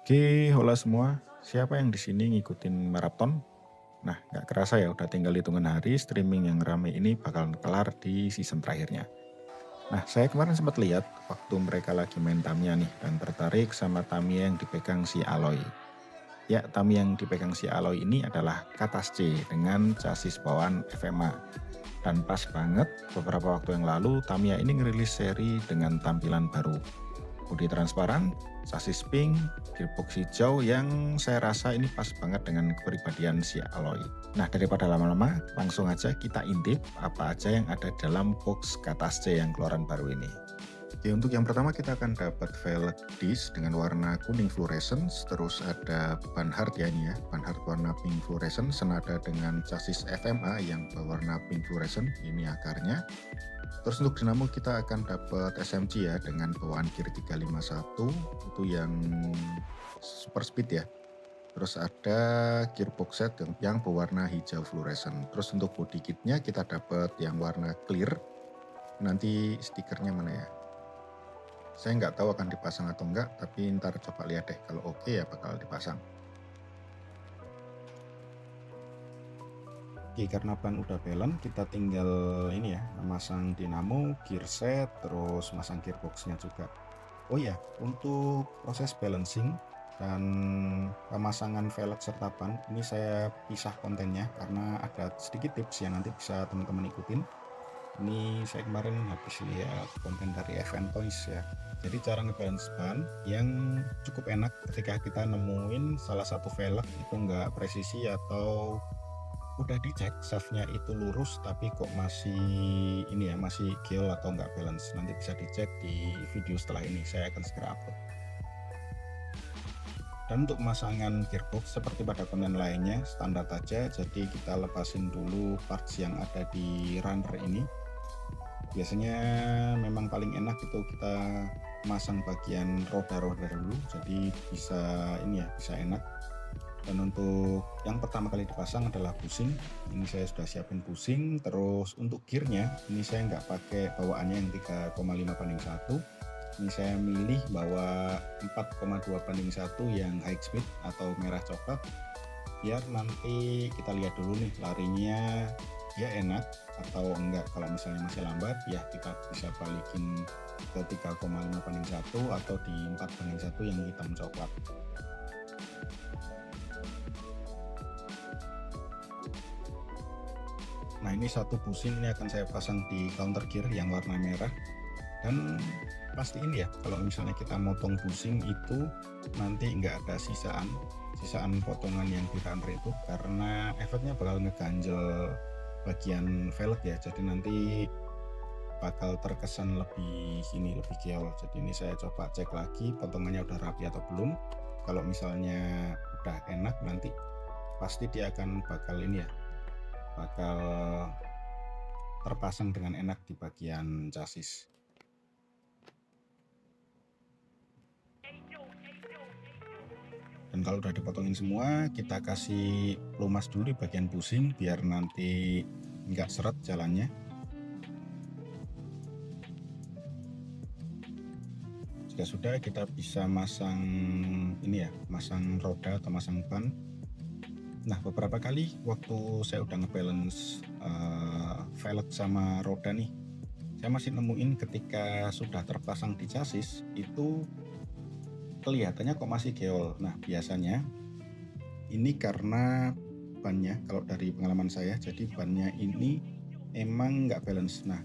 Oke, hola semua. Siapa yang di sini ngikutin maraton? Nah, nggak kerasa ya udah tinggal hitungan hari streaming yang rame ini bakal kelar di season terakhirnya. Nah, saya kemarin sempat lihat waktu mereka lagi main Tamiya nih dan tertarik sama Tamiya yang dipegang si Aloy. Ya, Tamiya yang dipegang si Aloy ini adalah Katas C dengan chassis bawaan FMA. Dan pas banget beberapa waktu yang lalu Tamiya ini ngerilis seri dengan tampilan baru. Bodi transparan, sasis pink, gearbox hijau yang saya rasa ini pas banget dengan kepribadian si Aloy. Nah, daripada lama-lama, langsung aja kita intip apa aja yang ada dalam box Katas C yang keluaran baru ini. Oke, untuk yang pertama kita akan dapat velg disc dengan warna kuning fluorescence, terus ada ban hard ya ini ya, ban hard warna pink fluorescence senada dengan chassis FMA yang berwarna pink fluorescence, ini akarnya. Terus untuk dinamo kita akan dapat SMG ya dengan bawaan gear 351 itu yang super speed ya. Terus ada gearbox set yang berwarna hijau fluorescent. Terus untuk body kitnya kita dapat yang warna clear. Nanti stikernya mana ya? Saya nggak tahu akan dipasang atau enggak, tapi ntar coba lihat deh. Kalau oke ya bakal dipasang. Oke, karena ban udah balance, kita tinggal ini ya, memasang dinamo, gear set, terus masang gearboxnya juga. Oh ya, untuk proses balancing dan pemasangan velg serta ban, ini saya pisah kontennya karena ada sedikit tips yang nanti bisa teman-teman ikutin. Ini saya kemarin habis lihat konten dari FN Toys ya. Jadi cara ngebalance ban yang cukup enak ketika kita nemuin salah satu velg itu nggak presisi atau udah dicek shaftnya itu lurus tapi kok masih ini ya, masih geol atau nggak balance. Nanti bisa dicek di video setelah ini, saya akan segera upload. Dan untuk pemasangan gearbox seperti pada konten lainnya standar aja, jadi kita lepasin dulu parts yang ada di runner ini. Biasanya memang paling enak itu kita masang bagian roda-roda dulu, jadi bisa ini ya, bisa enak. Dan untuk yang pertama kali dipasang adalah busing. Ini saya sudah siapin busing. Terus untuk gearnya ini saya nggak pakai bawaannya yang 3,5:1. Ini saya milih bawa 4,2:1 yang high speed atau merah coklat, biar nanti kita lihat dulu nih larinya ya enak atau enggak. Kalau misalnya masih lambat ya kita bisa balikin ke 3,5:1 atau di 4:1 yang hitam coklat. Nah, ini satu busing ini akan saya pasang di counter gear yang warna merah. Dan pastiin ya kalau misalnya kita motong busing itu nanti nggak ada sisaan potongan yang di runner itu, karena efeknya bakal ngeganjel bagian velg ya, jadi nanti bakal terkesan lebih geol. Jadi ini saya coba cek lagi potongannya udah rapi atau belum. Kalau misalnya udah enak, nanti pasti dia akan bakal ini ya, bakal terpasang dengan enak di bagian chassis. Dan kalau udah dipotongin semua, kita kasih pelumas dulu di bagian busing biar nanti nggak seret jalannya. Jika sudah, kita bisa masang ini ya, masang roda atau masang ban. Nah, beberapa kali waktu saya udah ngebalance velg sama roda nih, saya masih nemuin ketika sudah terpasang di chassis itu kelihatannya kok masih geol. Nah, biasanya ini karena bannya, kalau dari pengalaman saya, jadi bannya ini emang nggak balance. Nah,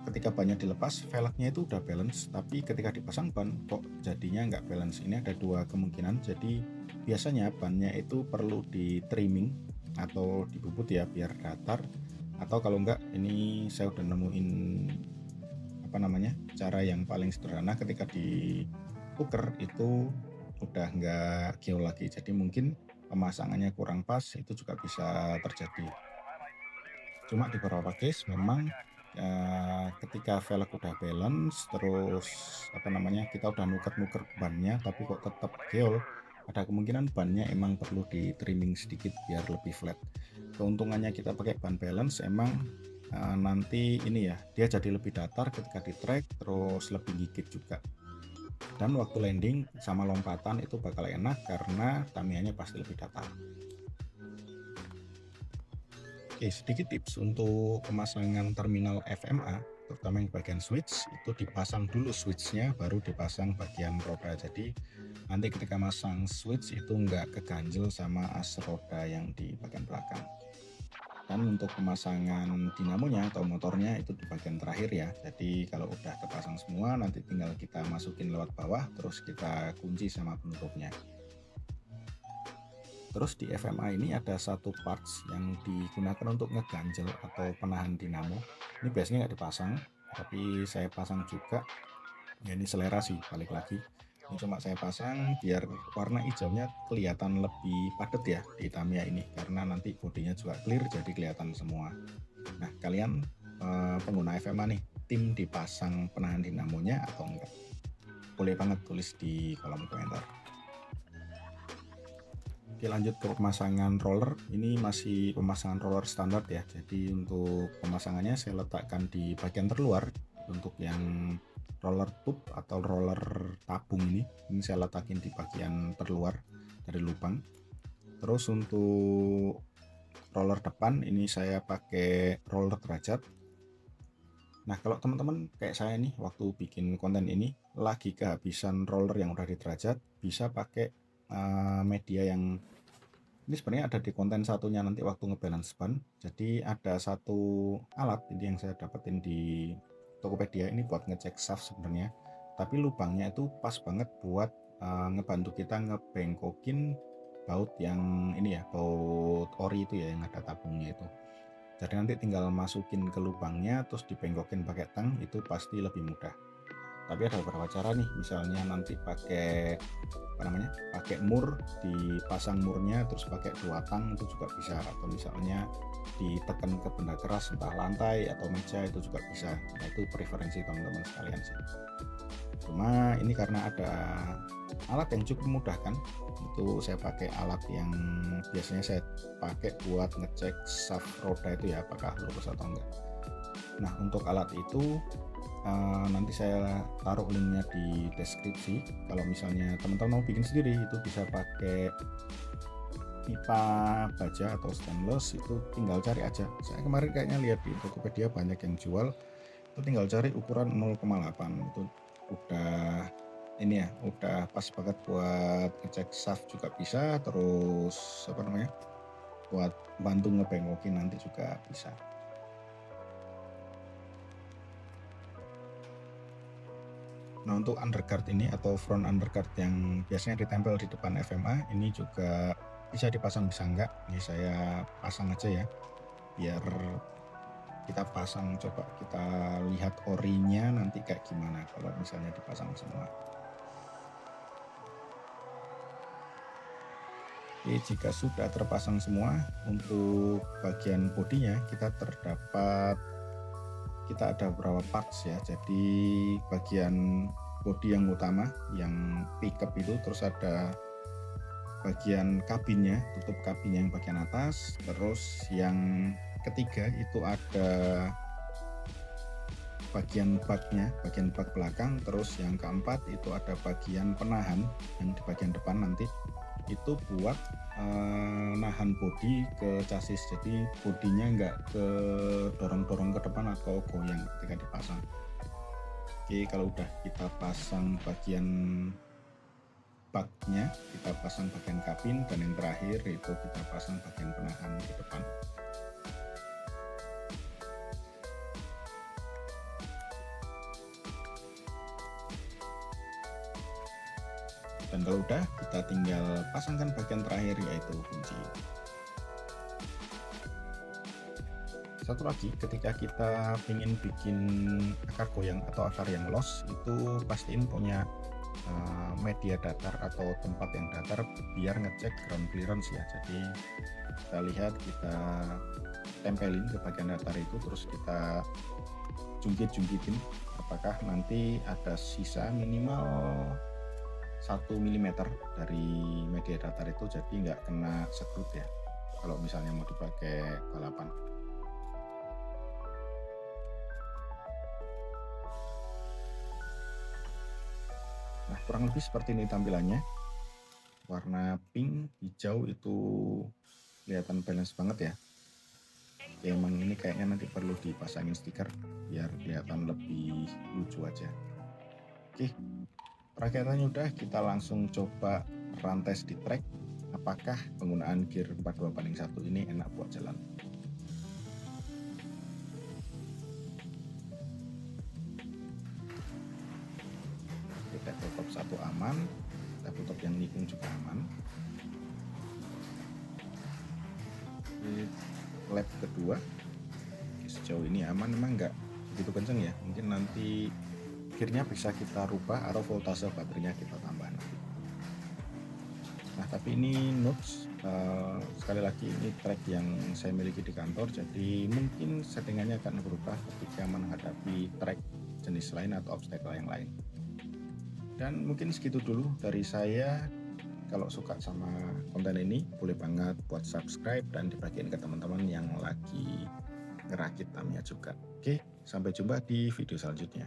ketika bannya dilepas, velgnya itu udah balance, tapi ketika dipasang ban kok jadinya nggak balance. Ini ada dua kemungkinan. Jadi biasanya bannya itu perlu di trimming atau dibubut ya biar datar. Atau kalau nggak, ini saya udah nemuin apa namanya, cara yang paling sederhana ketika dipuker itu udah nggak geol lagi. Jadi mungkin pemasangannya kurang pas, itu juga bisa terjadi. Cuma di beberapa case memang ketika velg udah balance, terus apa namanya, kita udah nuker-nuker bannya tapi kok tetap geol, ada kemungkinan bannya emang perlu di trimming sedikit biar lebih flat. Keuntungannya kita pakai ban balance emang nanti ini ya, dia jadi lebih datar ketika di track, terus lebih gigit juga. Dan waktu landing sama lompatan itu bakal enak karena Tamiya-nya pasti lebih datar. Oke, sedikit tips untuk pemasangan terminal FMA, terutama yang bagian switch, itu dipasang dulu switchnya, baru dipasang bagian roda. Jadi nanti ketika masang switch itu nggak keganjel sama as roda yang di bagian belakang. Dan untuk pemasangan dinamonya atau motornya itu di bagian terakhir ya. Jadi kalau udah terpasang semua, nanti tinggal kita masukin lewat bawah, terus kita kunci sama penutupnya. Terus di FMA ini ada satu parts yang digunakan untuk ngeganjel atau penahan dinamo. Ini biasanya nggak dipasang, tapi saya pasang juga. Ya ini selera sih, balik lagi. Ini cuma saya pasang biar warna hijaunya kelihatan lebih padat ya di Tamiya ini, karena nanti bodinya juga clear jadi kelihatan semua. Nah kalian pengguna FMA nih, tim dipasang penahan dinamonya atau enggak? Boleh banget tulis di kolom komentar. Oke, lanjut ke pemasangan roller. Ini masih pemasangan roller standar ya. Jadi untuk pemasangannya saya letakkan di bagian terluar. Untuk yang roller tube atau roller tabung ini saya letakin di bagian terluar dari lubang. Terus untuk roller depan ini saya pakai roller derajat. Nah kalau teman-teman kayak saya nih waktu bikin konten ini lagi kehabisan roller yang udah di derajat, bisa pakai media yang ini sebenarnya ada di konten satunya nanti waktu ngebalance ban. Jadi ada satu alat ini yang saya dapetin di Tokopedia, ini buat ngecek shaft sebenarnya, tapi lubangnya itu pas banget buat ngebantu kita ngebengkokin baut yang ini ya, baut ori itu ya yang ada tabungnya itu. Jadi nanti tinggal masukin ke lubangnya terus dibengkokin pakai tang, itu pasti lebih mudah. Tapi ada beberapa cara nih, misalnya nanti pakai pakai mur, dipasang murnya terus pakai 2 tang itu juga bisa, atau misalnya ditekan ke benda keras entah lantai atau meja itu juga bisa. Nah itu preferensi teman-teman sekalian sih. Cuma ini karena ada alat yang cukup memudahkan, itu saya pakai alat yang biasanya saya pakai buat ngecek shaft roda itu ya apakah lurus atau enggak. Nah untuk alat itu nanti saya taruh linknya di deskripsi. Kalau misalnya teman-teman mau bikin sendiri itu bisa pakai pipa baja atau stainless, itu tinggal cari aja. Saya kemarin kayaknya lihat di Tokopedia banyak yang jual, itu tinggal cari ukuran 0,8 itu udah ini ya, udah pas banget buat ngecek shaft juga bisa, terus buat bantu ngebengokin nanti juga bisa. Nah untuk underguard ini atau front underguard yang biasanya ditempel di depan FMA ini juga bisa dipasang bisa enggak. Ini saya pasang aja ya, biar kita pasang, coba kita lihat orinya nanti kayak gimana kalau misalnya dipasang semua. Oke, jika sudah terpasang semua, untuk bagian bodinya kita ada beberapa parts ya. Jadi bagian bodi yang utama yang pickup itu, terus ada bagian kabinnya, tutup kabinnya yang bagian atas, terus yang ketiga itu ada bagian baknya, bagian bak belakang, terus yang keempat itu ada bagian penahan yang di bagian depan nanti itu buat nahan bodi ke chassis, jadi bodinya nggak ke dorong-dorong ke depan atau goyang ketika dipasang. Oke, kalau udah kita pasang bagian baknya, kita pasang bagian kabin, dan yang terakhir itu kita pasang bagian penahan di depan. Dan kalau udah, kita tinggal pasangkan bagian terakhir yaitu kunci. Satu lagi, ketika kita ingin bikin akar goyang atau akar yang loss, itu pastiin punya media datar atau tempat yang datar biar ngecek ground clearance ya. Jadi kita lihat, kita tempelin ke bagian datar itu, terus kita jungkitin apakah nanti ada sisa minimal 1 mm dari media datar itu, jadi nggak kena sekrut ya kalau misalnya mau dipakai balapan. Nah kurang lebih seperti ini tampilannya. Warna pink, hijau itu kelihatan balance banget ya. Ya emang ini kayaknya nanti perlu dipasangin stiker biar kelihatan lebih lucu aja. Oke, perakitannya udah, kita langsung coba run test di track. Apakah penggunaan gear 42/1 ini enak buat jalan. Kita tutup satu aman, kita tutup yang nikung juga aman. Lap kedua sejauh ini aman, memang nggak begitu kenceng ya, mungkin nanti gearnya bisa kita rubah atau voltase baterainya kita tambah nanti. Nah tapi ini notes, sekali lagi ini track yang saya miliki di kantor, jadi mungkin settingannya akan berubah ketika menghadapi track jenis lain atau obstacle yang lain. Dan mungkin segitu dulu dari saya. Kalau suka sama konten ini, boleh banget buat subscribe dan dibagiin ke teman-teman yang lagi ngerakit Tamiya juga. Oke, sampai jumpa di video selanjutnya.